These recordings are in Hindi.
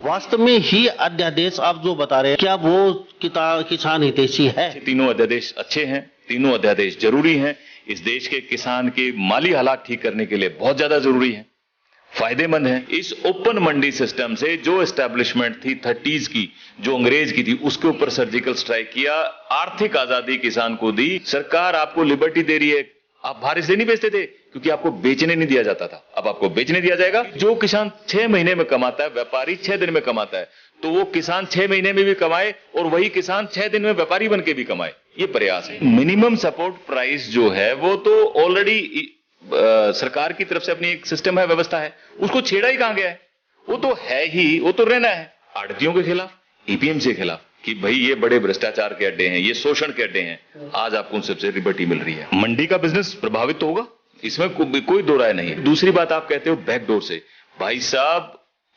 वास्तव में ही अध्यादेश आप जो बता रहे हैं, क्या वो किसान हितैषी है? तीनों अध्यादेश अच्छे हैं, तीनों अध्यादेश जरूरी हैं। इस देश के किसान के माली हालात ठीक करने के लिए बहुत ज्यादा जरूरी है, फायदेमंद है। इस ओपन मंडी सिस्टम से जो एस्टैब्लिशमेंट थी 30s की, जो अंग्रेज की थी, उसके ऊपर सर्जिकल स्ट्राइक किया, आर्थिक आजादी किसान को दी। सरकार आपको लिबर्टी दे रही है। आप बाहर से नहीं बेचते थे क्योंकि आपको बेचने नहीं दिया जाता था, अब आपको बेचने दिया जाएगा। जो किसान 6 महीने में कमाता है, व्यापारी 6 दिन में कमाता है, तो वो किसान 6 महीने में भी कमाए और वही किसान 6 दिन में व्यापारी बन के भी कमाए, ये प्रयास है। मिनिमम सपोर्ट प्राइस जो है वो तो ऑलरेडी सरकार की तरफ से अपनी एक सिस्टम है, व्यवस्था है, उसको छेड़ा ही कहां गया है? वो तो है ही, वो तो रहना है। आड़तियों के खिलाफ, एपीएमसी के खिलाफ कि भाई ये बड़े भ्रष्टाचार के अड्डे हैं, ये शोषण के अड्डे हैं, आज आपको उन सबसे लिबर्टी मिल रही है। मंडी का बिजनेस प्रभावित तो होगा, इसमें कोई दो राय नहीं है। दूसरी बात, आप कहते हो बैकडोर से, भाई साहब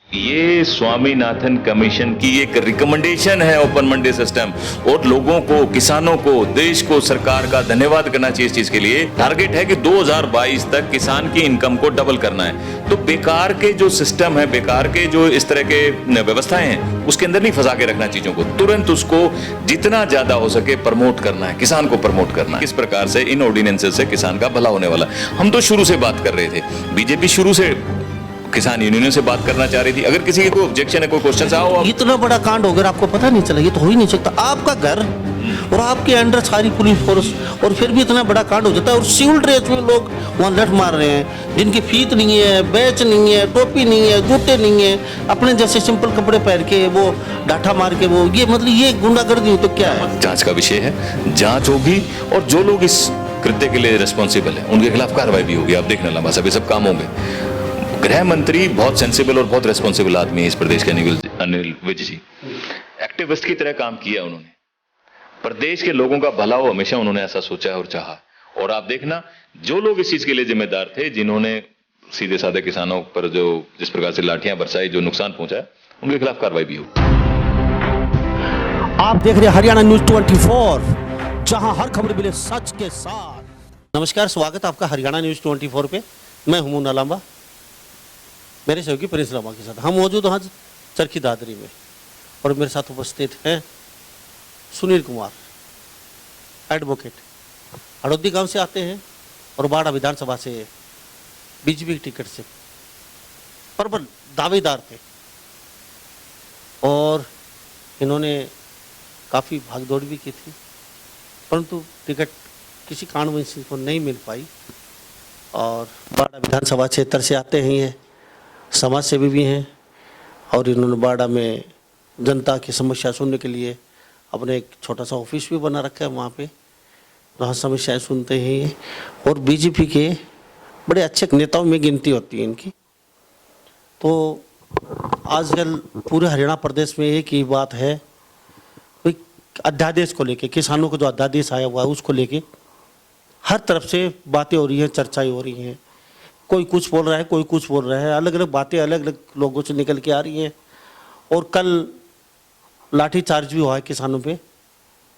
ये स्वामीनाथन कमीशन की एक रिकमेंडेशन है ओपन मंडी सिस्टम, और लोगों को, किसानों को, देश को, सरकार का धन्यवाद करना चाहिए इस चीज के लिए। टारगेट है कि 2022 तक किसान की इनकम को डबल करना है। तो बेकार के जो सिस्टम है, बेकार के जो इस तरह के व्यवस्थाएं हैं, उसके अंदर नहीं फंसा के रखना चीजों को, तुरंत उसको जितना ज्यादा हो सके प्रमोट करना है, किसान को प्रमोट करना है। इस प्रकार से इन ऑर्डिनेंसेस से किसान का भला होने वाला। हम तो शुरू से बात कर रहे थे, बीजेपी शुरू से किसान यूनियनों से बात करना चाह रही थी। अगर किसी की कोई ऑब्जेक्शन है, कोई क्वेश्चन आओ। इतना बड़ा कांड हो गया, आपको पता नहीं चला? ये तो हो ही नहीं सकता। आपका घर और आपके अंडर सारी पुलिस फोर्स, और फिर भी इतना बड़ा कांड हो जाता है। और सिविल ड्रेस में लोग वहाँ लठ मार रहे हैं, जिनकी फीत नहीं है, बैच नहीं है, टोपी नहीं है, जूते नहीं है, अपने जैसे सिंपल कपड़े पहन के वो डाठा मार के वो, ये मतलब ये गुंडागर्दी हो तो क्या है? जांच का विषय है, जांच होगी और जो लोग इस कृत्य के लिए रिस्पॉन्सिबल है उनके खिलाफ कार्रवाई भी होगी। आप देखना लंबा सब, ये सब काम होंगे। गृह मंत्री बहुत सेंसिबल और बहुत रेस्पॉन्सिबल आदमी है इस प्रदेश के, अनिल विज जी। एक्टिविस्ट की तरह काम किया उन्होंने, प्रदेश के लोगों का भला हो हमेशा उन्होंने ऐसा सोचा है और चाहा। और आप देखना, जो लोग इस चीज के लिए जिम्मेदार थे, जिन्होंने सीधे साधे किसानों पर जो जिस प्रकार से लाठियां बरसाई, जो नुकसान पहुंचाया, उनके खिलाफ कार्रवाई भी हो। आप देख रहे हैं हरियाणा न्यूज 24, जहां हर खबर मिले सच के साथ। नमस्कार, स्वागत है आपका हरियाणा न्यूज 24 पे। मैं हूं मुन्ना लांबा, मेरे सहयोगी प्रिंस लांबा के साथ। हम मौजूद आज चरखी दादरी में, और मेरे साथ उपस्थित हैं सुनील कुमार, एडवोकेट, हड़ौदी गांव से आते हैं और बाड़ा विधानसभा से बीजेपी की टिकट से प्रबल दावेदार थे। और इन्होंने काफ़ी भागदौड़ भी की थी, परंतु टिकट किसी कारणवश को नहीं मिल पाई। और बाड़ा विधानसभा क्षेत्र से आते हैं, ये समाज सेवी भी हैं, और इन्होंने बाड़ा में जनता की समस्या सुनने के लिए अपने एक छोटा सा ऑफिस भी बना रखा है वहाँ पे, वहाँ समस्याएं सुनते हैं ये। और बीजेपी के बड़े अच्छे नेताओं में गिनती होती है इनकी। तो आजकल पूरे हरियाणा प्रदेश में एक ही बात है, कोई अध्यादेश को लेके, किसानों को जो अध्यादेश आया हुआ है उसको लेके हर तरफ से बातें हो रही हैं, चर्चाएं हो रही हैं। कोई कुछ बोल रहा है, कोई कुछ बोल रहा है, अलग अलग बातें अलग अलग लोगों से निकल के आ रही हैं। और कल लाठीचार्ज भी हुआ है किसानों पे,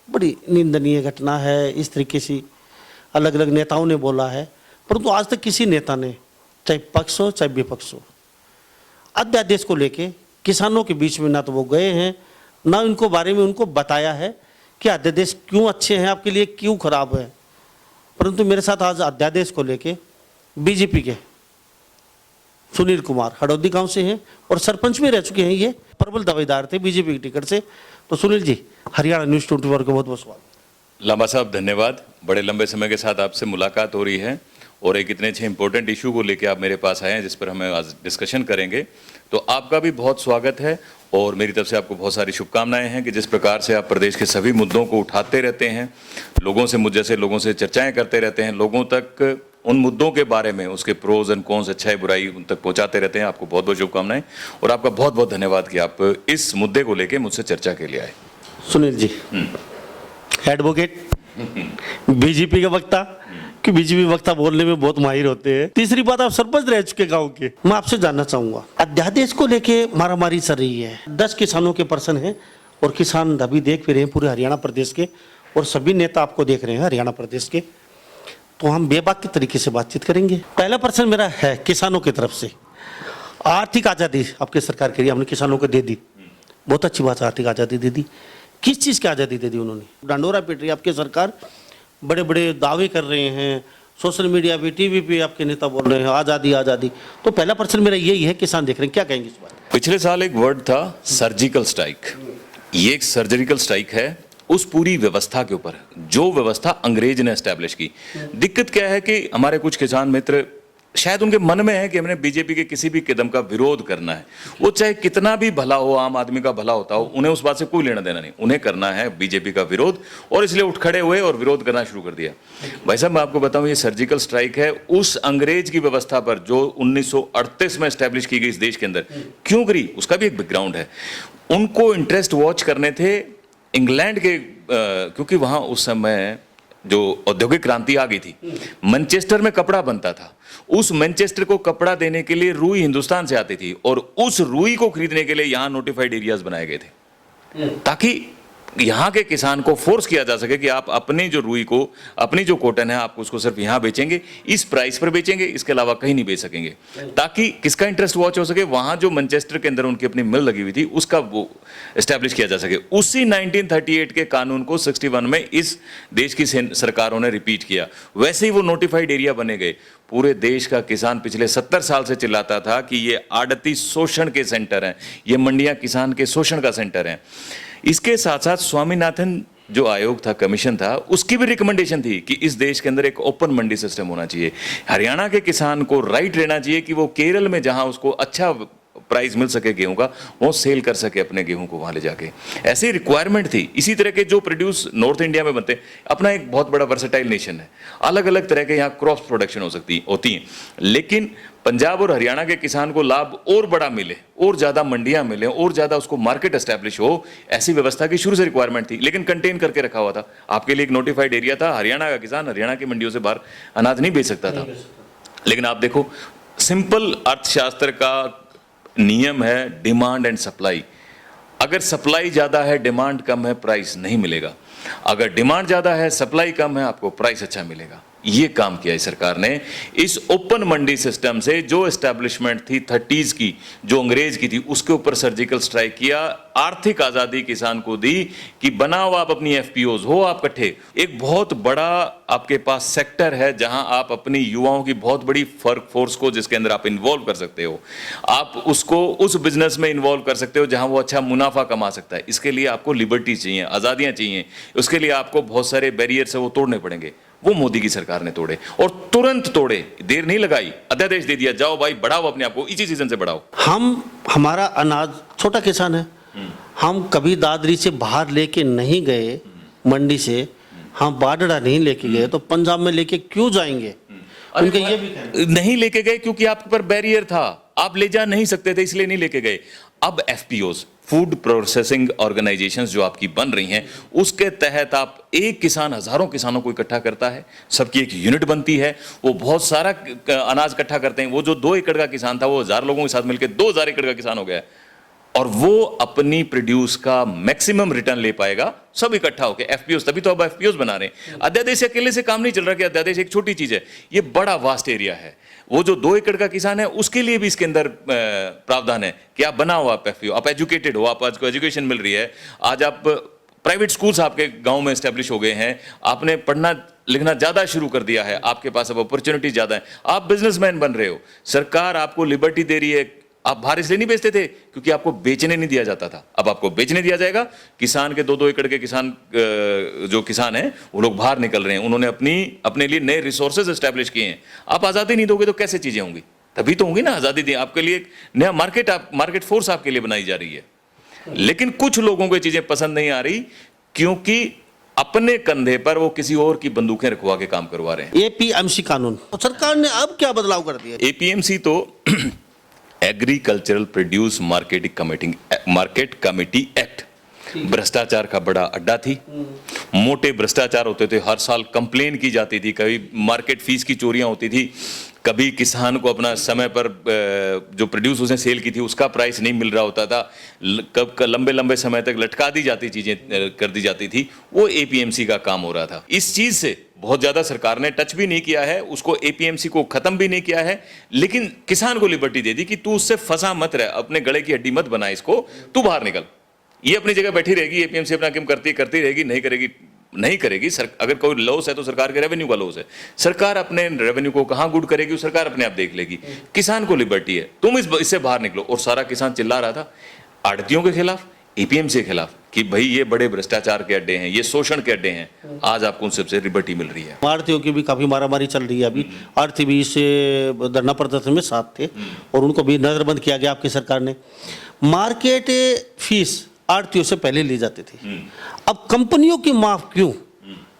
बड़ी निंदनीय घटना है। इस तरीके से अलग अलग नेताओं ने बोला है, परंतु आज तक किसी नेता ने, चाहे पक्ष हो चाहे विपक्ष हो, अध्यादेश को लेके किसानों के बीच में ना तो वो गए हैं, ना उनको बारे में उनको बताया है कि अध्यादेश क्यों अच्छे हैं आपके लिए, क्यों खराब है। परंतु मेरे साथ आज अध्यादेश को लेके बीजेपी के सुनील कुमार हड़ौदी गांव से हैं, और सरपंच भी रह चुके हैं, ये प्रबल दावेदार थे बीजेपी की टिकट से। तो सुनील जी, हरियाणा न्यूज 24 को बहुत बहुत स्वागत। लांबा साहब धन्यवाद, बड़े लंबे समय के साथ आपसे मुलाकात हो रही है, और एक इतने अच्छे इंपॉर्टेंट इशू को लेकर आप मेरे पास आए हैं जिस पर हमें आज डिस्कशन करेंगे। तो आपका भी बहुत स्वागत है, और मेरी तरफ से आपको बहुत सारी शुभकामनाएं हैं कि जिस प्रकार से आप प्रदेश के सभी मुद्दों को उठाते रहते हैं, लोगों से, मुझ जैसे लोगों से चर्चाएं करते रहते हैं, लोगों तक उन मुद्दों के बारे में, उसके प्रोज एंड कॉन्स, अच्छाई बुराई उन तक पहुंचाते रहते हैं। आपको बहुत बहुत शुभकामनाएं, और आपका बहुत बहुत धन्यवाद कि आप इस मुद्दे को लेकर मुझसे चर्चा के लिए आए। सुनील जी, एडवोकेट, बीजेपी का वक्ता, कि बीजेपी वक्ता बोलने में बहुत माहिर होते हैं। तीसरी बात, आप सरपंच रह चुके गांव के। मैं आपसे जानना चाहूंगा, अध्यादेश को लेके मारामारी चल रही है, 10 किसानों के पर्सन हैं, और किसान अभी देख भी रहे हैं पूरे हरियाणा प्रदेश के, और सभी नेता आपको देख रहे हैं हरियाणा प्रदेश के। तो हम बेबाक के तरीके से बातचीत करेंगे। पहला प्रश्न मेरा है किसानों की तरफ से, आर्थिक आज़ादी आपकी सरकार के लिए हमने किसानों को दे दी, बहुत अच्छी बात है, आर्थिक आज़ादी दे दी। किस चीज़ की आज़ादी दे दी उन्होंने? डंडोरा पीट रही है आपकी सरकार, बड़े बड़े दावे कर रहे हैं, सोशल मीडिया पे, टीवी पे आपके नेता बोल रहे हैं आज़ादी आज़ादी। तो पहला प्रश्न मेरा यही है, किसान देख रहे हैं, क्या कहेंगे इस बात? पिछले साल एक वर्ड था सर्जिकल स्ट्राइक। ये एक सर्जिकल स्ट्राइक है उस पूरी व्यवस्था के ऊपर जो व्यवस्था अंग्रेज ने एस्टैब्लिश की। दिक्कत क्या है कि हमारे कुछ किसान मित्र शायद उनके मन में है कि हमने बीजेपी के किसी भी कदम का विरोध करना है, वो चाहे कितना भी भला हो, आम आदमी का भला होता हो, उन्हें उस बात से कोई लेना देना नहीं, उन्हें करना है बीजेपी का विरोध, और इसलिए उठ खड़े हुए और विरोध करना शुरू कर दिया। भाई साहब मैं आपको बताऊं, ये सर्जिकल स्ट्राइक है उस अंग्रेज की व्यवस्था पर जो 1938 में एस्टैब्लिश की गई इस देश के अंदर। क्यों करी, उसका भी एक बैकग्राउंड है। उनको इंटरेस्ट वॉच करने थे इंग्लैंड के, क्योंकि वहां उस समय जो औद्योगिक क्रांति आ गई थी, मैनचेस्टर में कपड़ा बनता था, उस मैनचेस्टर को कपड़ा देने के लिए रुई हिंदुस्तान से आती थी, और उस रुई को खरीदने के लिए यहां नोटिफाइड एरियाज बनाए गए थे ताकि यहाँ के किसान को फोर्स किया जा सके कि आप अपनी जो रुई को, अपनी जो कॉटन है, आप उसको सिर्फ यहाँ बेचेंगे, इस प्राइस पर बेचेंगे, इसके अलावा कहीं नहीं बेच सकेंगे, ताकि किसका इंटरेस्ट वॉच हो सके, वहाँ जो मैनचेस्टर के अंदर उनकी अपनी मिल लगी हुई थी उसका वो एस्टैब्लिश किया जा सके। उसी 1938 के कानून को 61 में इस देश की सरकारों ने रिपीट किया, वैसे ही वो नोटिफाइड एरिया बने गए। पूरे देश का किसान पिछले 70 साल से चिल्लाता था कि ये आड़ती शोषण के सेंटर हैं, ये मंडियां किसान के शोषण का सेंटर हैं। इसके साथ साथ स्वामीनाथन जो आयोग था, कमीशन था, उसकी भी रिकमेंडेशन थी कि इस देश के अंदर एक ओपन मंडी सिस्टम होना चाहिए। हरियाणा के किसान को राइट रहना चाहिए कि वो केरल में जहां उसको अच्छा प्राइस मिल सके गेहूं का, वो सेल कर सके अपने गेहूं को वहां ले जाके। ऐसी रिक्वायरमेंट थी। इसी तरह के जो प्रोड्यूस नॉर्थ इंडिया में बनते, अपना एक बहुत बड़ा वर्सेटाइल नेशन है, अलग अलग तरह के यहाँ क्रॉप प्रोडक्शन होती हैं, लेकिन पंजाब और हरियाणा के किसान को लाभ और बड़ा मिले, और ज्यादा मंडियां मिले, और ज्यादा उसको मार्केट एस्टैब्लिश हो, ऐसी व्यवस्था की शुरू से रिक्वायरमेंट थी, लेकिन कंटेन करके रखा हुआ था। आपके लिए एक नोटिफाइड एरिया था, हरियाणा का किसान हरियाणा की मंडियों से बाहर अनाज नहीं बेच सकता था। लेकिन आप देखो, सिंपल अर्थशास्त्र का नियम है डिमांड एंड सप्लाई। अगर सप्लाई ज्यादा है, डिमांड कम है, प्राइस नहीं मिलेगा। अगर डिमांड ज्यादा है, सप्लाई कम है, आपको प्राइस अच्छा मिलेगा। ये काम किया है सरकार ने। इस ओपन मंडी सिस्टम से जो एस्टैब्लिशमेंट थी 30s की, जो अंग्रेज की थी, उसके ऊपर सर्जिकल स्ट्राइक किया, आर्थिक आजादी किसान को दी कि बनाओ आप अपनी एफपीओज, हो आप इकट्ठे। एक बहुत बड़ा आपके पास सेक्टर है जहां आप अपनी युवाओं की बहुत बड़ी फोर्स को, जिसके अंदर आप इन्वॉल्व कर सकते हो, आप उसको उस बिजनेस में इन्वॉल्व कर सकते हो जहां वो अच्छा मुनाफा कमा सकता है। इसके लिए आपको लिबर्टी चाहिए, आजादियां चाहिए, उसके लिए आपको बहुत सारे बैरियर है वो तोड़ने पड़ेंगे। वो मोदी की सरकार ने तोड़े, और तुरंत तोड़े, देर नहीं लगाई, अध्यादेश दे दिया, जाओ भाई बढ़ाओ अपने आप को, इसी सीजन से बढ़ाओ। हमारा अनाज, छोटा किसान है, हम कभी दादरी से बाहर लेके नहीं गए, मंडी से हम बाडड़ा नहीं लेके गए, तो पंजाब में लेके क्यों जाएंगे? उनका ये भी नहीं लेके गए क्योंकि आपके पर बैरियर था, आप ले जा नहीं सकते थे, इसलिए नहीं लेके गए। अब एफपीओज, फूड प्रोसेसिंग ऑर्गेनाइजेशंस जो आपकी बन रही हैं, उसके तहत आप एक किसान हजारों किसानों को इकट्ठा करता है, सबकी एक यूनिट बनती है, वो बहुत सारा अनाज इकट्ठा करते हैं। वो जो 2 एकड़ का किसान था, वो 1000 लोगों के साथ मिलकर 2000 एकड़ का किसान हो गया, और वो अपनी प्रोड्यूस का मैक्सिमम रिटर्न ले पाएगा, सब इकट्ठा होकर। एफपीओस, तभी तो अब एफपीओस बना रहे हैं। अध्यादेश अकेले से काम नहीं चल रहा कि अध्यादेश एक छोटी चीज है, ये बड़ा वास्ट एरिया है। वो जो 2 एकड़ का किसान है, उसके लिए भी इसके अंदर प्रावधान है कि आप बनाओ, आप एफपीओ, आप एजुकेटेड हो, आप आज को एजुकेशन मिल रही है, आज आप प्राइवेट स्कूल्स आपके गांव में एस्टेब्लिश हो गए हैं, आपने पढ़ना लिखना ज्यादा शुरू कर दिया है, आपके पास अब अपॉर्चुनिटी ज्यादा है, आप बिजनेसमैन बन रहे हो, सरकार आपको लिबर्टी दे रही है। आप बाहर इसलिए नहीं बेचते थे क्योंकि आपको बेचने नहीं दिया जाता था, अब आपको बेचने दिया जाएगा। किसान के 2-2 एकड़ के किसान, जो किसान हैं, वो लोग बाहर निकल रहे हैं, उन्होंने अपने लिए नए रिसोर्सेज एस्टैब्लिश किए हैं। आप आज़ादी नहीं दोगे तो कैसे चीजें होंगी? तभी तो होंगी ना आज़ादी दी, आपके लिए एक नया मार्केट फोर्स आपके लिए बनाई जा रही है। लेकिन कुछ लोगों को चीजें पसंद नहीं आ रही, क्योंकि अपने कंधे पर वो किसी और की बंदूकें रखवा के काम करवा रहे हैं। एपीएमसी कानून, तो सरकार ने अब क्या बदलाव कर दिया? एपीएमसी तो agricultural produce market committee act, भ्रष्टाचार का बड़ा अड्डा थी। मोटे भ्रष्टाचार होते थे, हर साल कंप्लेन की जाती थी, कभी मार्केट फीस की चोरियां होती थी, कभी किसान को अपना समय पर जो प्रोड्यूस उसने सेल की थी उसका प्राइस नहीं मिल रहा होता था, कब लंबे लंबे समय तक लटका दी जाती चीजें कर दी जाती थी। वो एपीएमसी का काम हो रहा था। इस चीज से बहुत ज्यादा सरकार ने टच भी नहीं किया है, उसको एपीएमसी को खत्म भी नहीं किया है, लेकिन किसान को लिबर्टी दे दी कि तू उससे फंसा मत रह, अपने गले की हड्डी मत बना इसको, तू बाहर निकल। ये अपनी जगह बैठी रहेगी, एपीएमसी अपना काम करती रहेगी, नहीं करेगी। अगर कोई लॉस है तो सरकार के रेवेन्यू का लॉस है, सरकार अपने रेवेन्यू को कहां गुड करेगी, सरकार अपने आप देख लेगी। किसान को लिबर्टी है, तुम इससे बाहर निकलो। और सारा किसान चिल्ला रहा था आड़तियों के खिलाफ, एपीएमसी के खिलाफ, कि भाई ये बड़े भ्रष्टाचार के अड्डे हैं, ये शोषण के अड्डे हैं। आज आपको उन सबसे लिबर्टी मिल रही है। आड़तियों की भी काफी मारामारी चल रही है अभी। आड़ती भी इससे धरना प्रदर्शन में साथ थे और उनको भी नजरबंद किया गया आपकी सरकार ने। मार्केट फीस आड़तियों से पहले ली जाती थी, अब कंपनियों की माफ क्यों?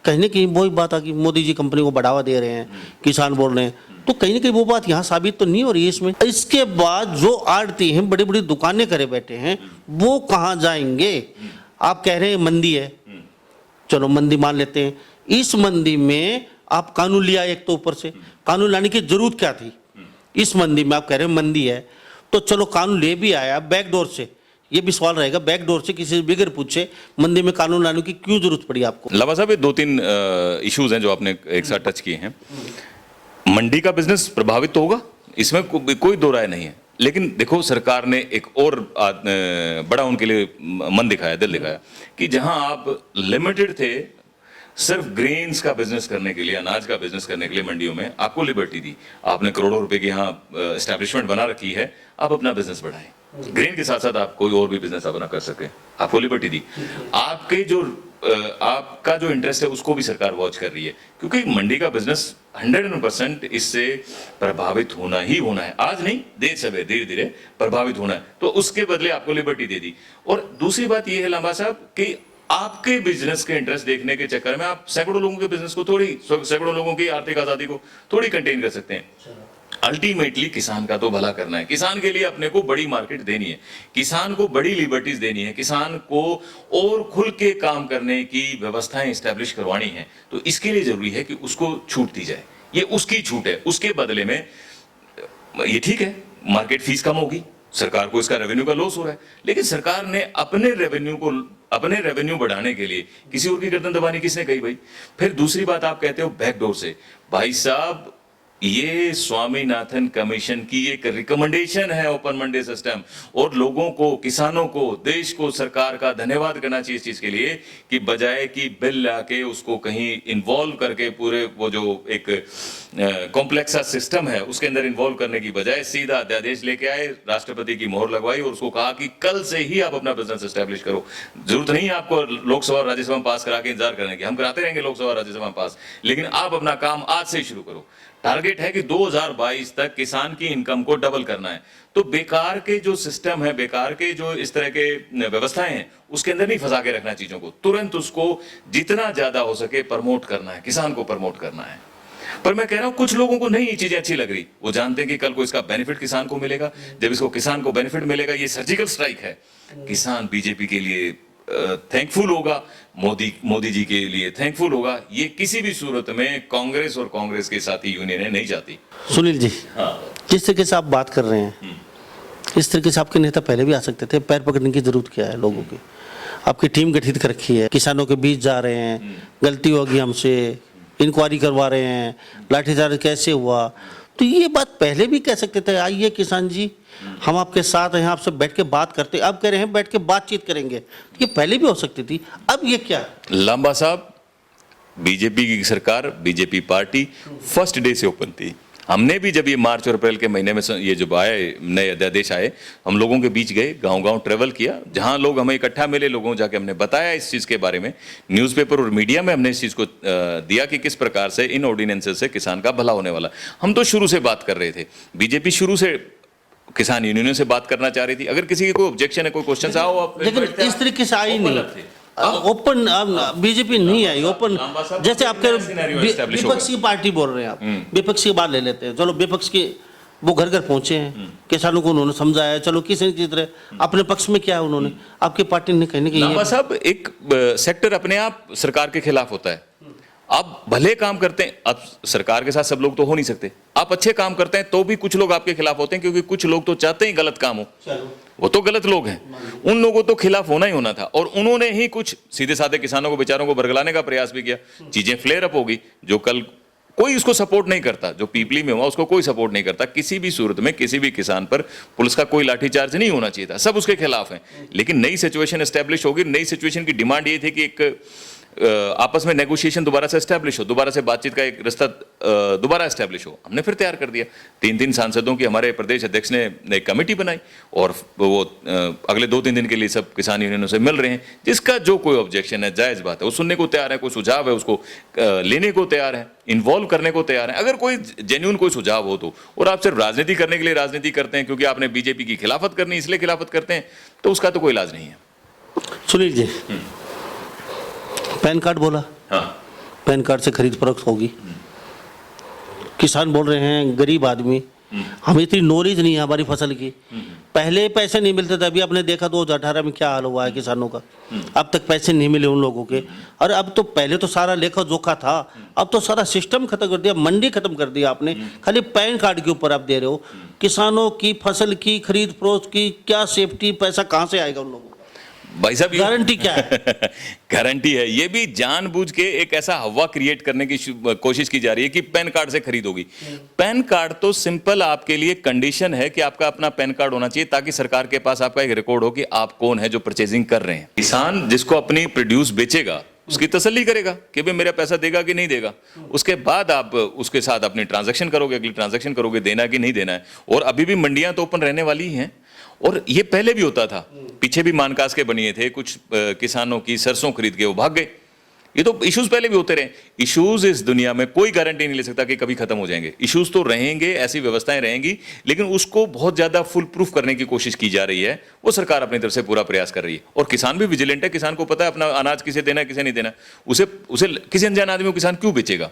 कहीं ना कहीं वही बात आ गई, मोदी जी कंपनी को बढ़ावा दे रहे हैं, किसान बोल रहे हैं, तो कहीं ना कहीं वो बात यहाँ साबित तो नहीं हो रही है इसमें। इसके बाद जो आड़ती हैं, बड़ी बड़ी दुकानें करे बैठे हैं, वो कहाँ जाएंगे? आप कह रहे हैं मंदी है, चलो मंदी मान लेते हैं। इस मंदी में आप कानून लिया एक तो, ऊपर से कानून लाने की जरूरत क्या थी? इस मंदी में आप कह रहे हैं मंदी है, तो चलो कानून ले भी आया बैकडोर से। ये भी सवाल रहेगा, बैकडोर से किसी से बिगर पूछे मंदी में कानून लाने की क्यों जरूरत पड़ी आपको? लांबा साहब, ये 2-3 इश्यूज हैं जो आपने एक साथ टच किए हैं। मंडी का बिजनेस प्रभावित तो होगा, इसमें कोई दो राय नहीं है, लेकिन देखो सरकार ने एक और बड़ा उनके लिए मन दिखाया, दिल दिखाया, कि जहां आप लिमिटेड थे सिर्फ ग्रेन्स का बिजनेस करने के लिए, अनाज का बिजनेस करने के लिए मंडियों में, आपको लिबर्टी दी। आपने करोड़ों रुपए की यहाँ एस्टैब्लिशमेंट बना रखी है, आप अपना बिजनेस बढ़ाएं, ग्रेन के साथ साथ आप कोई और भी बिजनेस अपना कर सके, आपको लिबर्टी दी। आपका जो इंटरेस्ट है उसको भी सरकार वॉच कर रही है, क्योंकि मंडी का बिजनेस 100% इससे प्रभावित होना ही होना है। आज नहीं, देर सवेर धीरे धीरे प्रभावित होना है, तो उसके बदले आपको लिबर्टी दे दी। और दूसरी बात यह है लांबा साहब कि आपके बिजनेस के इंटरेस्ट देखने के चक्कर में आप सैकड़ों लोगों के बिजनेस को सैकड़ों लोगों की आर्थिक आजादी को थोड़ी कंटेन कर सकते हैं। अल्टीमेटली किसान का तो भला करना है, किसान के लिए अपने को बड़ी मार्केट देनी है, किसान को बड़ी लिबर्टीज देनी है, किसान को और खुल के काम करने की व्यवस्थाएं एस्टैब्लिश करवानी है। तो इसके लिए जरूरी है कि उसको छूट दी जाए, ये उसकी छूट है। उसके बदले में ये ठीक है, मार्केट फीस कम होगी, सरकार को इसका रेवेन्यू का लॉस हो रहा है, लेकिन सरकार ने अपने रेवेन्यू बढ़ाने के लिए किसी और की गर्दन दबानी किसने कही भाई? फिर दूसरी बात आप कहते हो बैकडोर से। भाई साहब, ये स्वामीनाथन कमीशन की एक रिकमेंडेशन है ओपन मंडी सिस्टम, और लोगों को, किसानों को, देश को, सरकार का धन्यवाद करना चाहिए इस चीज के लिए कि बजाय कि बिल लाके उसको कहीं इन्वॉल्व करके पूरे वो जो एक कॉम्प्लेक्स सिस्टम है उसके अंदर इन्वॉल्व करने की बजाय सीधा अध्यादेश लेके आए, राष्ट्रपति की मोहर लगवाई और उसको कहा कि कल से ही आप अपना बिजनेस एस्टेब्लिश करो। जरूरत नहीं है आपको लोकसभा और राज्यसभा में पास करा के इंतजार करने की, हम कराते रहेंगे लोकसभा और राज्यसभा में पास, लेकिन आप अपना काम आज से ही शुरू करो। टारगेट है कि 2022 तक किसान की इनकम को डबल करना है। तो बेकार के जो सिस्टम है, बेकार के जो इस तरह के व्यवस्थाएं हैं, उसके अंदर नहीं फंसा के रखना चीजों को, तुरंत उसको जितना ज्यादा हो सके प्रमोट करना है, किसान को प्रमोट करना है। पर मैं कह रहा हूं कुछ लोगों को नहीं ये चीजें अच्छी लग रही, वो जानते हैं कि कल को इसका बेनिफिट किसान को मिलेगा। जब इसको किसान को बेनिफिट मिलेगा, ये सर्जिकल स्ट्राइक है, किसान बीजेपी के लिए थैंकफुल होगा, मोदी जी के लिए थैंकफुल होगा। ये किसी भी सूरत में कांग्रेस और कांग्रेस के साथी यूनियन नहीं चाहती। सुनील जी, हाँ, जिस तरीके से आप बात कर रहे हैं, इस तरीके से आपके नेता पहले भी आ सकते थे। पैर पकड़ने की जरूरत क्या है लोगों की? आपकी टीम गठित कर रखी है, किसानों के बीच जा रहे हैं, गलती होगी हमसे, इंक्वायरी करवा रहे हैं, लाठीचार्ज कैसे हुआ, तो ये बात पहले भी कह सकते थे, आइए किसान जी हम आपके साथ हैं, आपसे बैठ के बात करते। अब कह रहे हैं बैठ के बातचीत करेंगे, ये पहले भी हो सकती थी, अब ये क्या? लांबा साहब, बीजेपी की सरकार, बीजेपी पार्टी फर्स्ट डे से ओपन थी। हमने भी जब ये मार्च और अप्रैल के महीने में ये जब आए नए अध्यादेश आए, हम लोगों के बीच गए, गांव-गांव ट्रेवल किया, जहां लोग हमें इकट्ठा मिले, लोगों को जाके हमने बताया इस चीज़ के बारे में, न्यूज़पेपर और मीडिया में हमने इस चीज़ को दिया कि किस प्रकार से इन ऑर्डिनेंसेस से किसान का भला होने वाला। हम तो शुरू से बात कर रहे थे, बीजेपी शुरू से किसान यूनियनों से बात करना चाह रही थी। अगर किसी की कोई ऑब्जेक्शन है, कोई क्वेश्चन आओ आप, लेकिन इस तरीके से आई नहीं, ओपन बीजेपी नहीं आई ओपन। जैसे आपके विपक्ष की पार्टी बोल रहे हैं, आप विपक्ष की बात ले लेते हैं, चलो विपक्ष की वो घर घर पहुंचे हैं, किसानों को उन्होंने समझाया, चलो किसी की तरह अपने पक्ष में क्या है उन्होंने, आपकी पार्टी ने कहीं ना कहीं। साहब, एक सेक्टर अपने आप सरकार के खिलाफ होता है, आप भले काम करते हैं, अब सरकार के साथ सब लोग तो हो नहीं सकते, आप अच्छे काम करते हैं तो भी कुछ लोग आपके खिलाफ होते हैं, क्योंकि कुछ लोग तो चाहते ही गलत काम हो, वो तो गलत लोग हैं, उन लोगों तो खिलाफ होना ही होना था। और उन्होंने ही कुछ सीधे साधे किसानों को, बेचारों को बरगलाने का प्रयास भी किया, चीजें फ्लेयर अप होगी। जो कल कोई उसको सपोर्ट नहीं करता, जो पीपली में हुआ उसको कोई सपोर्ट नहीं करता, किसी भी सूरत में किसी भी किसान पर पुलिस का कोई लाठीचार्ज नहीं होना चाहिए था, सब उसके खिलाफ हैं। लेकिन नई सिचुएशन एस्टेब्लिश होगी, नई सिचुएशन की डिमांड ये थी कि एक आपस में नेगोशिएशन दोबारा से एस्टेब्लिश हो, दोबारा से बातचीत का एक रास्ता दोबारा एस्टेब्लिश हो। हमने फिर तैयार कर दिया, 3 सांसदों की हमारे प्रदेश अध्यक्ष ने एक कमेटी बनाई और वो अगले 2-3 दिन के लिए सब किसान यूनियनों से मिल रहे हैं, जिसका जो कोई ऑब्जेक्शन है जायज बात है, वो सुनने को तैयार है, कोई सुझाव है उसको लेने को तैयार है, इन्वॉल्व करने को तैयार है। अगर कोई जेन्युइन कोई सुझाव हो तो, और आप सिर्फ राजनीति करने के लिए राजनीति करते हैं क्योंकि आपने बीजेपी की खिलाफत करनी इसलिए खिलाफत करते हैं, तो उसका तो कोई इलाज नहीं है। सुनील जी, पैन कार्ड बोला, हाँ, पैन कार्ड से खरीद फरोख्त होगी। किसान बोल रहे हैं गरीब आदमी, हमें इतनी नॉलेज नहीं है हमारी फसल की, पहले पैसे नहीं मिलते थे, अभी आपने देखा 2018 में क्या हाल हुआ है किसानों का, अब तक पैसे नहीं मिले उन लोगों के। और अब तो पहले तो सारा लेखा जोखा था, अब तो सारा सिस्टम खत्म कर दिया, मंडी खत्म कर दिया आपने, खाली पैन कार्ड के ऊपर आप दे रहे हो। किसानों की फसल की खरीद फरोख्त की क्या सेफ्टी, पैसा कहाँ से आएगा उन लोगों को? भाई साहब, गारंटी क्या है? गारंटी है, ये भी जानबूझ के एक ऐसा हवा क्रिएट करने की कोशिश की जा रही है कि पैन कार्ड से खरीद होगी। पैन कार्ड तो सिंपल आपके लिए कंडीशन है कि आपका अपना पैन कार्ड होना चाहिए, ताकि सरकार के पास आपका एक रिकॉर्ड हो कि आप कौन है जो परचेजिंग कर रहे हैं। किसान जिसको अपनी प्रोड्यूस बेचेगा उसकी तसल्ली करेगा कि भाई मेरा पैसा देगा कि नहीं देगा, उसके बाद आप उसके साथ अपनी ट्रांजैक्शन करोगे, अगली ट्रांजैक्शन करोगे, देना कि नहीं देना है। और अभी भी मंडियां तो ओपन रहने वाली हैं, और ये पहले भी होता था, पीछे भी मानकास के बनिए थे, कुछ किसानों की सरसों खरीद के वो भाग गए। ये तो इश्यूज पहले भी होते रहे। इश्यूज इस दुनिया में कोई गारंटी नहीं ले सकता कि कभी खत्म हो जाएंगे, इश्यूज तो रहेंगे, ऐसी व्यवस्थाएं रहेंगी, लेकिन उसको बहुत ज्यादा फुल प्रूफ करने की कोशिश की जा रही है, वो सरकार अपनी तरफ से पूरा प्रयास कर रही है। और किसान भी विजिलेंट है, किसान को पता है अपना अनाज किसे देना है किसे नहीं देना, उसे किसी अनजान आदमी को किसान क्यों बेचेगा,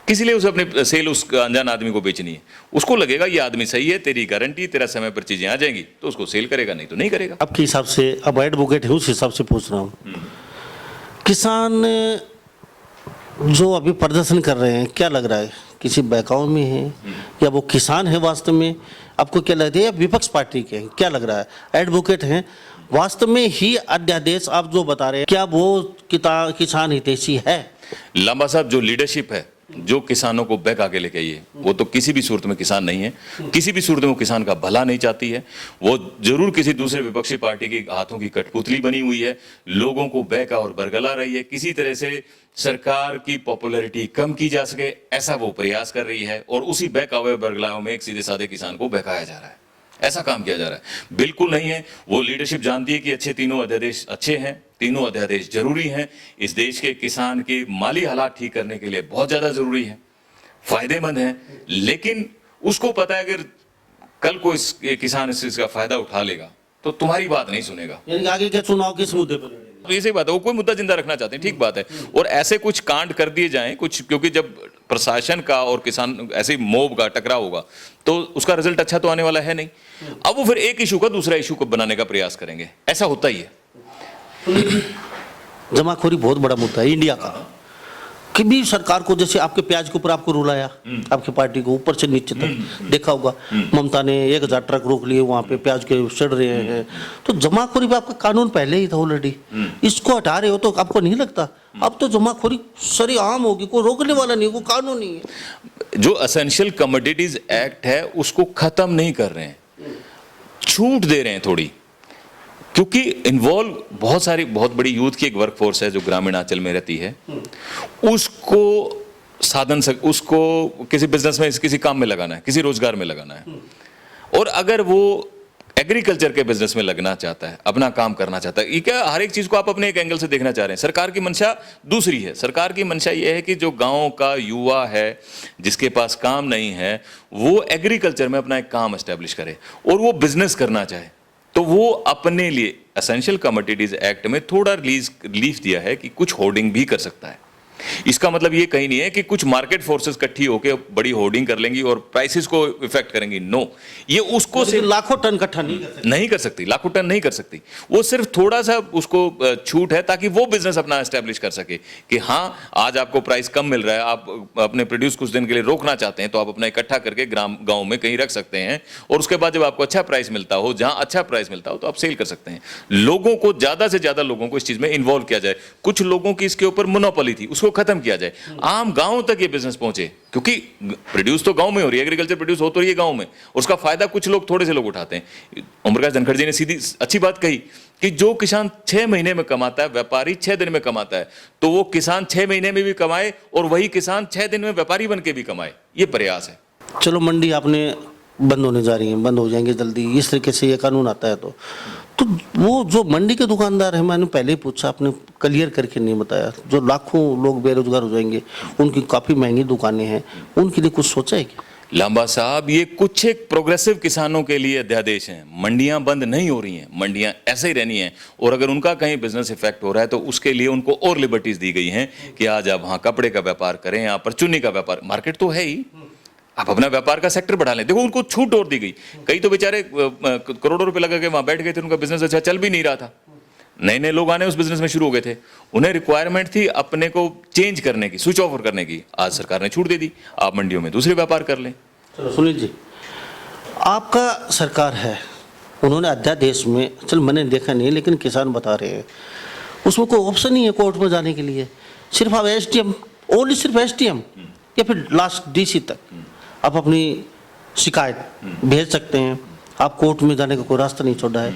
किसी लिए उसे अपनी सेल उस अनजान आदमी को बेचनी है, उसको लगेगा ये आदमी सही है, तेरी गारंटी, तेरा समय पर चीजें आ जाएंगी, तो उसको सेल करेगा, नहीं तो नहीं करेगा। आपके हिसाब से, अब एडवोकेट है उस हिसाब से पूछ रहा हूँ, किसान जो अभी प्रदर्शन कर रहे हैं, क्या लग रहा है किसी बहकाव में है या वो किसान है वास्तव में? आपको क्या लगता है, या विपक्ष पार्टी के हैं, क्या लग रहा है? एडवोकेट हैं, वास्तव में ही अध्यादेश आप जो बता रहे हैं, क्या वो किसान हितैषी है? लांबा साहब, जो लीडरशिप है, जो किसानों को बैक आके लेके आई है, वो तो किसी भी सूरत में किसान नहीं है, किसी भी सूरत में वो किसान का भला नहीं चाहती है, वो जरूर किसी दूसरे विपक्षी पार्टी के हाथों की कठपुतली बनी हुई है, लोगों को बहका और बरगला रही है, किसी तरह से सरकार की पॉपुलैरिटी कम की जा सके ऐसा वो प्रयास कर रही है, और उसी बहकावे बरगलाव में एक सीधे साधे किसान को बहकाया जा रहा है, ऐसा काम किया जा रहा है। बिल्कुल नहीं है। वो लीडरशिप जानती है कि अच्छे तीनों अध्यादेश अच्छे हैं, तीनों अध्यादेश जरूरी हैं, इस देश के किसान के माली हालात ठीक करने के लिए बहुत ज्यादा जरूरी है, फायदेमंद है, लेकिन उसको पता है अगर कल को इस किसान इस चीज का फायदा उठा लेगा तो तुम्हारी बात नहीं सुनेगा। यानी आगे के चुनाव किस मुद्दे पर? तो ये सही बात है, वो कोई मुद्दा जिंदा रखना चाहते हैं, ठीक बात है, और ऐसे कुछ कांड कर दिए जाएं कुछ, क्योंकि जब प्रशासन का और किसान ऐसे मोब का टकराव होगा तो उसका रिजल्ट अच्छा तो आने वाला है नहीं। अब वो फिर एक इशू का दूसरा इशू को बनाने का प्रयास करेंगे, ऐसा होता ही है। जमाखोरी बहुत बड़ा मुद्दा है इंडिया का, कि भी सरकार को, जैसे आपके प्याज के ऊपर आपको रुलाया, आपकी पार्टी को ऊपर से नीचे तक देखा होगा, ममता ने 1000 ट्रक रोक लिए वहां पे, प्याज के सड़ रहे हैं, तो जमाखोरी पे आपका कानून पहले ही था ऑलरेडी, इसको हटा रहे हो तो आपको नहीं लगता अब तो जमाखोरी सरेआम होगी, कोई रोकने वाला नहीं, कोई कानून नहीं है? जो एसेंशियल कमोडिटीज एक्ट है उसको खत्म नहीं कर रहे हैं, छूट दे रहे हैं थोड़ी, क्योंकि इन्वॉल्व बहुत बड़ी यूथ की एक वर्कफोर्स है जो ग्रामीण अंचल में रहती है, उसको उसको किसी बिजनेस में, किसी काम में लगाना है, किसी रोजगार में लगाना है, और अगर वो एग्रीकल्चर के बिजनेस में लगना चाहता है, अपना काम करना चाहता है, ये क्या हर एक चीज को आप अपने एक एंगल से देखना चाह रहे हैं। सरकार की मंशा दूसरी है, सरकार की मंशा ये है कि जो गांव का युवा है जिसके पास काम नहीं है, वो एग्रीकल्चर में अपना एक काम एस्टेब्लिश करे और वो बिजनेस करना चाहे, तो वो अपने लिए एसेंशियल कमोडिटीज एक्ट में थोड़ा रिलीफ दिया है कि कुछ होर्डिंग भी कर सकता है। इसका मतलब ये कहीं नहीं है कि कुछ मार्केट फोर्सेस इकट्ठी होकर बड़ी होर्डिंग कर लेंगी और प्राइसेस को इफेक्ट करेंगी। नो, ये उसको लेकिन लाखों टन इकट्ठा नहीं कर सकते। लाखों टन नहीं कर सकती। वो सिर्फ थोड़ा सा उसको छूट है ताकि वो बिजनेस अपना एस्टेब्लिश कर सके कि हाँ, आज आपको प्राइस कम मिल रहा है, आप अपने प्रोड्यूस कुछ दिन के लिए रोकना चाहते हैं तो आप अपना इकट्ठा करके ग्राम गांव में कहीं रख सकते हैं, और उसके बाद जब आपको अच्छा प्राइस मिलता हो, जहां अच्छा प्राइस मिलता हो, तो आप सेल कर सकते हैं। लोगों को, ज्यादा से ज्यादा लोगों को इस चीज में इन्वॉल्व किया जाए। कुछ लोगों की इसके ऊपर मोनोपोली थी, उसको खत्म किया जाए, आम गांव तक ये बिजनेस पहुंचे, क्योंकि प्रोड्यूस तो गांव में हो रही है, एग्रीकल्चर प्रोड्यूस हो तो रही है गांव में, उसका फायदा कुछ लोग, थोड़े से लोग उठाते हैं। ओम प्रकाश धनखड़ जी ने सीधी अच्छी बात कही कि जो किसान 6 महीने में कमाता है, व्यापारी 6 दिन में कमाता है, तो वो किसान 6 महीने में भी कमाए और वही किसान 6 दिन में व्यापारी बन के भी कमाए। ये प्रयास है। चलो, मंडी आपने बंद होने जा रही है, बंद हो जाएंगे जल्दी, इस तरीके से ये कानून आता है तो वो जो मंडी के दुकानदार हैं, मैंने पहले ही पूछा, आपने क्लियर करके नहीं बताया, जो लाखों लोग बेरोजगार हो जाएंगे, उनकी काफ़ी महंगी दुकानें हैं, उनके लिए कुछ सोचा है क्या? लांबा साहब, ये कुछ एक प्रोग्रेसिव किसानों के लिए अध्यादेश हैं। मंडियां बंद नहीं हो रही हैं, मंडियां ऐसे ही रहनी हैं, और अगर उनका कहीं बिजनेस इफेक्ट हो रहा है तो उसके लिए उनको और लिबर्टीज दी गई हैं कि आज आप वहाँ कपड़े का व्यापार करें, यहाँ पर चुन्नी का व्यापार, मार्केट तो है ही, आप अपना व्यापार का सेक्टर बढ़ा लें। देखो, उनको छूट और दी गई। कई तो बेचारे करोड़ों रुपए लगा के वहां बैठ गए थे, उनका बिजनेस अच्छा चल भी नहीं रहा था, नए नए लोग आने उस बिजनेस में शुरू हो गए थे, उन्हें रिक्वायरमेंट थी अपने को चेंज करने की, स्विच ऑफ करने की। आज सरकार ने छूट दे दी, आप मंडियों में दूसरे व्यापार कर लें। चलो सुनील जी, आपका सरकार है, उन्होंने अध्यादेश में, चल मैंने देखा नहीं लेकिन किसान बता रहे हैं, उसमें कोई ऑप्शन नहीं है कोर्ट में जाने के लिए, सिर्फ आप एसडीएम, ओनली सिर्फ एसडीएम या फिर लास्ट डीसी तक आप अपनी शिकायत भेज सकते हैं, आप कोर्ट में जाने का कोई रास्ता नहीं छोड़ा है।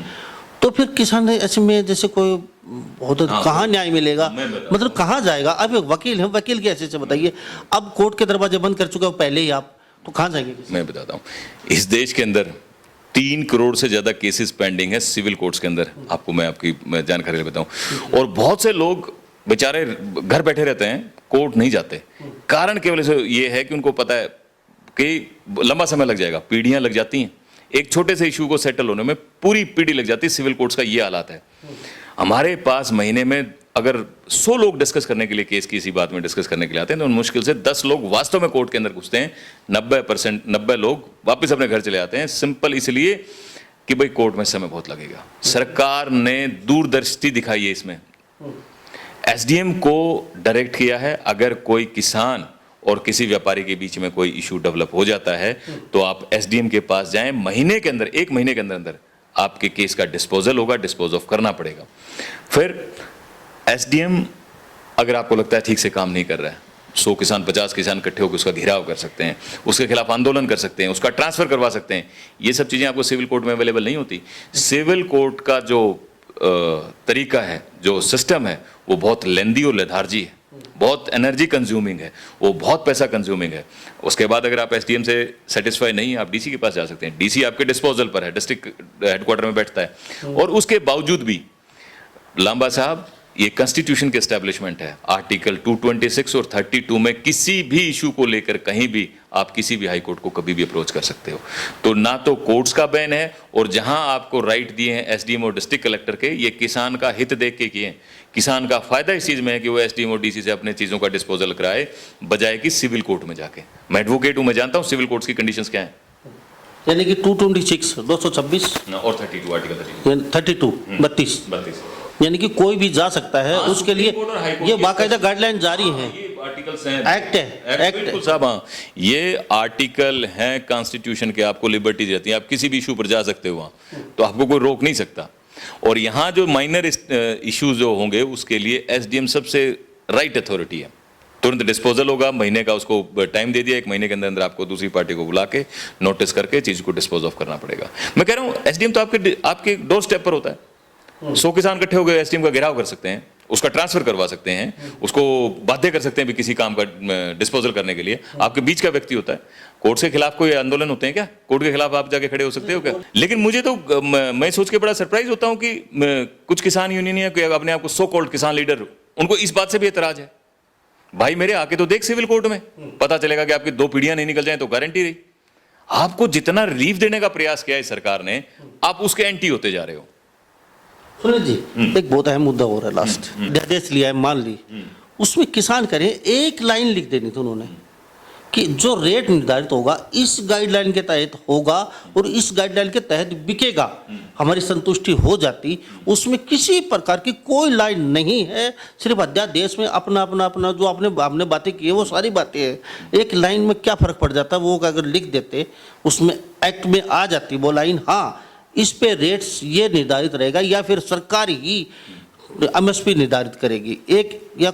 तो फिर किसान ऐसे में जैसे कोई होता, कहाँ न्याय मिलेगा, मतलब कहाँ जाएगा? अब एक वकील है, वकील के ऐसे से बताइए, अब कोर्ट के दरवाजे बंद कर चुके हो पहले ही आप, तो कहाँ जाएंगे? मैं बताता हूँ, इस देश के अंदर 3 करोड़ से ज्यादा केसेस पेंडिंग है सिविल कोर्ट्स के अंदर। आपको मैं आपकी जानकारी बताऊं, और बहुत से लोग बेचारे घर बैठे रहते हैं, कोर्ट नहीं जाते। कारण केवल ये है कि उनको पता है कि लंबा समय लग जाएगा, पीढ़ियां लग जाती हैं, एक छोटे से इशू को सेटल होने में पूरी पीढ़ी लग जाती है। सिविल कोर्ट्स का ये हालात है। हमारे पास महीने में अगर 100 लोग डिस्कस करने के लिए, केस की इसी बात में डिस्कस करने के लिए आते हैं, तो मुश्किल से 10 लोग वास्तव में कोर्ट के अंदर घुसते हैं, 90 लोग वापस अपने घर चले आते हैं। सिंपल इसलिए कि भाई कोर्ट में समय बहुत लगेगा। सरकार ने दूरदर्शी दिखाई है इसमें, एसडीएम को डायरेक्ट किया है, अगर कोई किसान और किसी व्यापारी के बीच में कोई इशू डेवलप हो जाता है तो आप एसडीएम के पास जाएं, महीने के अंदर, 1 महीने के अंदर अंदर आपके केस का डिस्पोजल होगा, डिस्पोज ऑफ करना पड़ेगा। फिर एसडीएम अगर आपको लगता है ठीक से काम नहीं कर रहा है, 100 किसान 50 किसान इकट्ठे होकर उसका घेराव कर सकते हैं, उसके खिलाफ आंदोलन कर सकते हैं, उसका ट्रांसफर करवा सकते हैं। ये सब चीजें आपको सिविल कोर्ट में अवेलेबल नहीं होती। सिविल कोर्ट का जो तरीका है, जो सिस्टम है, वो बहुत लेंदी और लेथार्जी है, बहुत एनर्जी कंज्यूमिंग है, वो बहुत पैसा कंज्यूमिंग है। उसके बाद अगर आप एसडीएम से सेटिस्फाई नहीं है, आप डीसी के पास जा सकते हैं। डीसी आपके डिस्पोजल पर है, डिस्ट्रिक्ट हेडक्वार्टर में बैठता है, और उसके बावजूद भी लांबा साहब, ये कॉन्स्टिट्यूशन के एस्टेब्लिशमेंट है, आर्टिकल 226 और 32 में किसी भी इशू को लेकर कहीं भी आप किसी भी हाई कोर्ट को कभी भी अप्रोच कर सकते हो। तो ना तो कोर्ट्स का बैन है, और जहां आपको राइट दिए हैं एसडीएम और डिस्ट्रिक्ट कलेक्टर के, ये किसान का हित देख के किए। किसान का फायदा इस चीज में है कि वो एसडीएम और डीसी से अपने चीजों का डिस्पोजल कराए, बजाय कि सिविल कोर्ट में जाके। मैं एडवोकेट हूं, मैं जानता हूं सिविल कोर्ट्स की कंडीशंस क्या है। यानी कि 226, 226 और 32 आर्टिकल 32 यानी कि कोई भी जा सकता है, उसके लिए ये बाकायदा गाइडलाइन जारी है, आर्टिकल्स हैं, एक्ट है, एक्ट साहब। हाँ, ये आर्टिकल हैं कॉन्स्टिट्यूशन के, आपको लिबर्टी देती है, आप किसी भी इशू पर जा सकते हो वहाँ, तो आपको कोई रोक नहीं सकता। और यहाँ जो माइनर इश्यूज जो होंगे उसके लिए एसडीएम सबसे राइट अथॉरिटी है। तुरंत डिस्पोजल होगा, महीने का उसको टाइम दे दिया, 1 महीने के अंदर अंदर आपको दूसरी पार्टी को बुला के नोटिस करके चीज को डिस्पोज ऑफ करना पड़ेगा। मैं कह रहा हूँ एसडीएम तो आपके डोर स्टेप पर होता है। 100 किसान इकट्ठे हो गए, एसडीएम का घेराव कर सकते हैं, उसका ट्रांसफर करवा सकते हैं, उसको बाध्य कर सकते हैं भी किसी काम का डिस्पोजल करने के लिए। आपके बीच का व्यक्ति होता है। कोर्ट के खिलाफ कोई आंदोलन होते हैं क्या? कोर्ट के खिलाफ आप जाके खड़े हो सकते हो क्या? लेकिन मुझे तो मैं सोच के बड़ा सरप्राइज होता हूं कि कुछ किसान यूनियन है कि अपने आप को सो कॉल्ड किसान लीडर, उनको इस बात से भी एतराज है, भाई मेरे आके तो देख सिविल कोर्ट में, पता चलेगा कि आपकी 2 पीढ़ियां नहीं निकल जाए तो गारंटी रही। आपको जितना रिलीफ देने का प्रयास किया है सरकार ने, आप उसके एंटी होते जा रहे हो। सुनील जी, एक बहुत अहम मुद्दा हो रहा है, लास्ट अध्यादेश लिया है, मान ली, उसमें किसान करें, एक लाइन लिख देनी थी उन्होंने कि जो रेट निर्धारित होगा इस गाइडलाइन के तहत होगा और इस गाइडलाइन के तहत बिकेगा, हमारी संतुष्टि हो जाती। उसमें किसी प्रकार की कोई लाइन नहीं है, सिर्फ अध्यादेश में अपना अपना अपना जो आपने बातें की है वो सारी बातें हैं। एक लाइन में क्या फर्क पड़ जाता, वो अगर लिख देते उसमें एक्ट में आ जाती वो लाइन, हाँ इस पे रेट्स ये निर्धारित रहेगा या फिर सरकार ही एमएसपी निर्धारित करेगी, एक या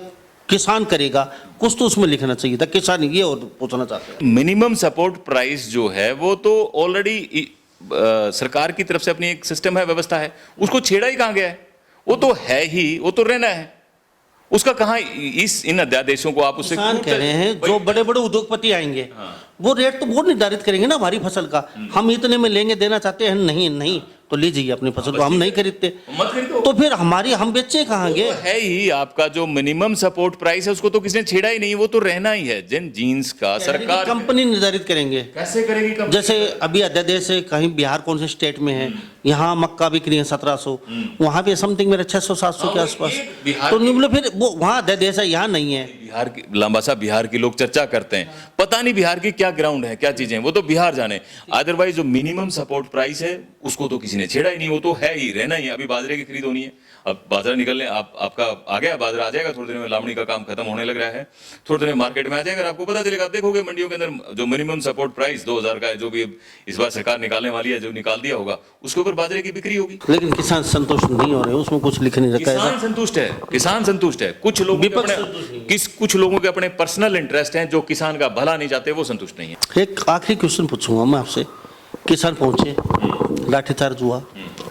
किसान करेगा, कुछ तो उसमें लिखना चाहिए था। किसान ये और पूछना चाहते हैं। मिनिमम सपोर्ट प्राइस जो है वो तो ऑलरेडी सरकार की तरफ से अपनी एक सिस्टम है, व्यवस्था है, उसको छेड़ा ही कहाँ गया है? वो तो है ही, वो तो रहना है, उसका कहाँ इन अध्यादेशों को आप उससे किसान कह रहे हैं जो बड़े बड़े उद्योगपति आएंगे वो रेट तो वो निर्धारित करेंगे ना हमारी फसल का, हम इतने में लेंगे, देना चाहते हैं, नहीं तो लीजिए अपनी फसल को, हम नहीं खरीदते तो फिर हम बेचे कहाँ गए? है ही आपका जो मिनिमम सपोर्ट प्राइस है उसको तो किसी ने छेड़ा ही नहीं, वो तो रहना ही है। जिन जीन्स का सरकार कंपनी निर्धारित करेंगे। कैसे करेगी कंपनी? जैसे अभी अध्यादेश है, कहीं बिहार कौन से स्टेट में है, यहाँ मक्का बिक्री है 1700, वहाँ पे समथिंग मेरे 600-700 के आसपास, तो निम्न फिर वो वहाँ अध्यादेश है, यहाँ नहीं है। बिहार की लंबा सा बिहार की लोग चर्चा करते हैं, पता नहीं बिहार की क्या ग्राउंड है, क्या चीजें हैं, वो तो बिहार जाने। अदरवाइज जो मिनिमम सपोर्ट प्राइस है उसको तो किसी ने छेड़ा ही नहीं, वो तो है ही, रहना ही है। अभी बाजरे की खरीद होनी है, अब बाजरा निकलने आपका आ गया, बाजरा आ जाएगा थोड़ी देर में, लावणी का काम खत्म होने लग रहा है, थोड़ी देर में मार्केट में आ जाएगा, आपको पता चलेगा। आप देखोगे मंडियों के अंदर जो मिनिमम सपोर्ट प्राइस 2000 का है, जो भी इस बार सरकार निकालने वाली है, जो निकाल दिया होगा उसके ऊपर बाजरे की बिक्री होगी। लेकिन किसान संतुष्ट नहीं हो रहे, उसमें कुछ लिख नहीं रखा है। किसान संतुष्ट है, कुछ लोगों के अपने पर्सनल इंटरेस्ट हैं जो किसान का भला नहीं चाहते, वो संतुष्ट नहीं है। एक आखिरी क्वेश्चन पूछूंगा मैं आपसे, किसान पहुंचे, लाठीचार्ज हुआ,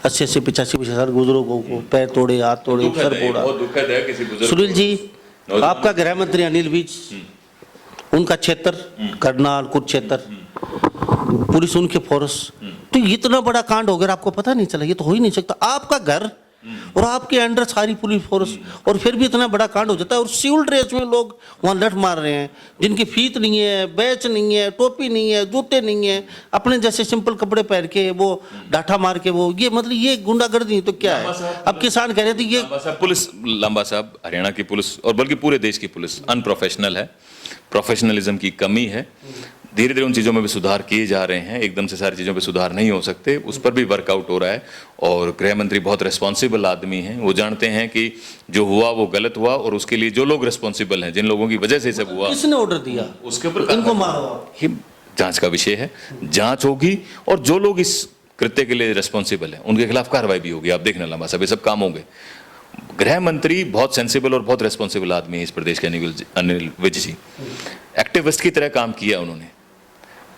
80-85 हजार गुजरों को पैर तोड़े, हाथ तोड़े, सर फोड़ा। बहुत दुखद है किसी बुजुर्ग। सुनील जी, आपका गृह मंत्री अनिल विज, उनका क्षेत्र करनाल कुरुक्षेत्र, पुलिस उनके फोर्स, तो इतना बड़ा कांड हो गया आपको पता नहीं चला? ये तो हो ही नहीं सकता। आपका घर और आपके अंडर सारी पुलिस फोर्स, और फिर भी इतना बड़ा कांड हो जाता है। और सिविल ड्रेस में लोग वहाँ लठ मार रहे हैं, जिनकी फीत नहीं है, बैच नहीं है, टोपी नहीं है, जूते नहीं है, अपने जैसे सिंपल कपड़े पहन के वो डाठा मार के वो, ये मतलब ये गुंडागर्दी तो क्या है? अब किसान कह रहे थे ये पुलिस, लांबा साहब, हरियाणा की पुलिस और बल्कि पूरे देश की पुलिस अनप्रोफेशनल है, प्रोफेशनलिज्म की कमी है। धीरे धीरे उन चीज़ों में भी सुधार किए जा रहे हैं, एकदम से सारी चीज़ों पे सुधार नहीं हो सकते, उस पर भी वर्कआउट हो रहा है। और गृह मंत्री बहुत रिस्पॉन्सिबल आदमी हैं, वो जानते हैं कि जो हुआ वो गलत हुआ, और उसके लिए जो लोग रिस्पॉन्सिबल हैं, जिन लोगों की वजह से सब हुआ, किसने ऑर्डर दिया उसके ऊपर इनको मारो, जांच का विषय है, जांच होगी और जो लोग इस कृत्य के लिए रिस्पॉन्सिबल है उनके खिलाफ कार्रवाई भी होगी। आप देखना लंबा साहब, ये सब काम होंगे। गृह मंत्री बहुत सेंसिबल और बहुत रिस्पॉन्सिबल आदमी है इस प्रदेश के अनिल विज जी। एक्टिविस्ट की तरह काम किया उन्होंने,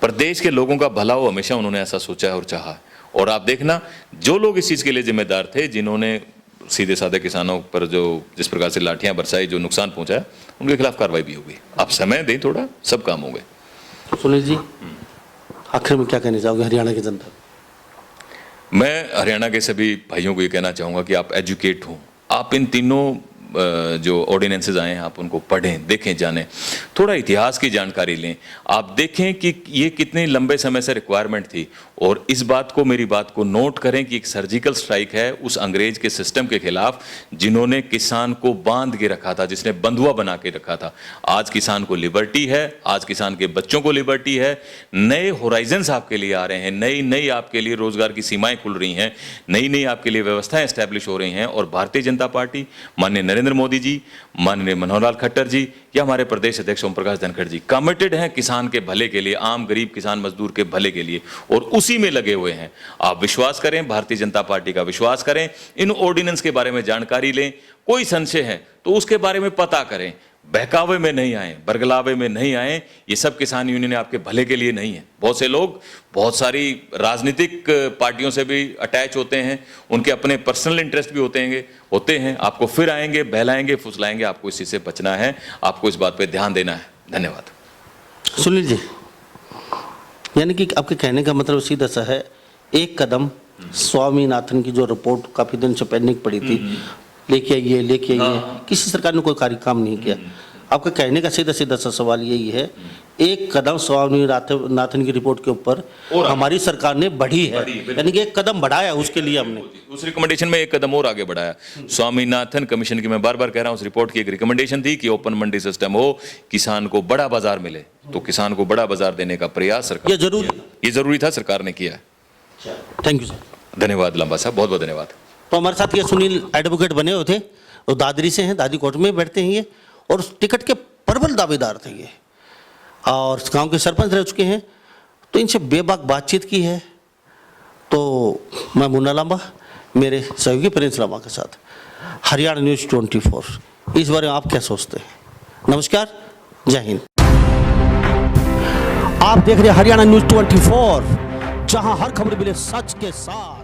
प्रदेश के लोगों का भला हो हमेशा उन्होंने ऐसा सोचा है और चाहा है। और आप देखना, जो लोग इस चीज़ के लिए जिम्मेदार थे, जिन्होंने सीधे साधे किसानों पर जो जिस प्रकार से लाठियां बरसाई, जो नुकसान पहुंचाया, उनके खिलाफ कार्रवाई भी होगी। आप समय दें थोड़ा, सब काम होंगे। सुनील जी, आखिर में क्या कहना चाहोगे हरियाणा की जनता? मैं हरियाणा के सभी भाइयों को ये कहना चाहूँगा कि आप एजुकेट हो, आप इन तीनों जो ऑर्डिनेंसेज आए हैं आप उनको पढ़ें, देखें, जानें, थोड़ा इतिहास की जानकारी लें। आप देखें कि ये कितने लंबे समय से रिक्वायरमेंट थी, और इस बात को, मेरी बात को नोट करें कि एक सर्जिकल स्ट्राइक है उस अंग्रेज के सिस्टम के खिलाफ जिन्होंने किसान को बांध के रखा था, जिसने बंधुआ बना के रखा था। आज किसान को लिबर्टी है, आज किसान के बच्चों को लिबर्टी है, नए होराइजन्स आपके लिए आ रहे हैं, नई नई आपके लिए रोजगार की सीमाएं खुल रही हैं, नई नई आपके लिए व्यवस्थाएं एस्टैब्लिश हो रही हैं। और भारतीय जनता पार्टी, माननीय नरेंद्र मोदी जी, माननीय मनोहर लाल खट्टर जी या हमारे प्रदेश अध्यक्ष ओम प्रकाश धनखड़ जी कमिटेड हैं किसान के भले के लिए, आम गरीब किसान मजदूर के भले के लिए, और उसी में लगे हुए हैं। आप विश्वास करें, भारतीय जनता पार्टी का विश्वास करें, इन ऑर्डिनेंस के बारे में जानकारी लें, कोई संशय है तो उसके बारे में पता करें, बहकावे में नहीं आए, बरगलावे में नहीं आए। ये सब किसान यूनियन आपके भले के लिए नहीं है। बहुत से लोग बहुत सारी राजनीतिक पार्टियों से भी अटैच होते हैं, उनके अपने पर्सनल इंटरेस्ट भी होते हैं, आपको फिर आएंगे, बहलाएंगे, फुसलाएंगे। आपको इस चीज़ से बचना है, आपको इस बात पे ध्यान देना है। धन्यवाद। सुनील जी, यानी कि आपके कहने का मतलब सीधा सा है, एक कदम स्वामीनाथन की जो रिपोर्ट काफ़ी दिन से पेंडिंग पड़ी थी, लेके आइए, किसी सरकार ने कोई कार्य काम नहीं किया। आपका कहने का सीधा सीधा सा सवाल यही है, एक कदम स्वामीनाथन की रिपोर्ट के ऊपर और हमारी सरकार ने बढ़ी है, यानी कि एक कदम बढ़ाया, उसके लिए हमने उस रिकमेंडेशन में एक कदम और आगे बढ़ाया। स्वामीनाथन कमीशन की मैं बार बार कह रहा हूं, उस रिपोर्ट की एक रिकमेंडेशन थी कि ओपन मंडी सिस्टम हो, किसान को बड़ा बाजार मिले, तो किसान को बड़ा बाजार देने का प्रयास सरकार ये जरूरी था, सरकार ने किया। Thank you sir. धन्यवाद लंबा साहब, बहुत बहुत धन्यवाद। तो हमारे साथ ये सुनील एडवोकेट बने हुए थे, वो दादरी से हैं, दादरी कोर्ट में बैठते हैं ये, और उस टिकट के प्रबल दावेदार थे ये, और गांव के सरपंच रह चुके हैं। तो इनसे बेबाक बातचीत की है। तो मैं मुन्ना लांबा, मेरे सहयोगी प्रिंस लांबा के साथ, हरियाणा न्यूज़ 24, इस बारे में आप क्या सोचते हैं? नमस्कार, जय हिंद। आप देख रहे हैं हरियाणा न्यूज़ 24, जहां हर खबर मिले सच के साथ।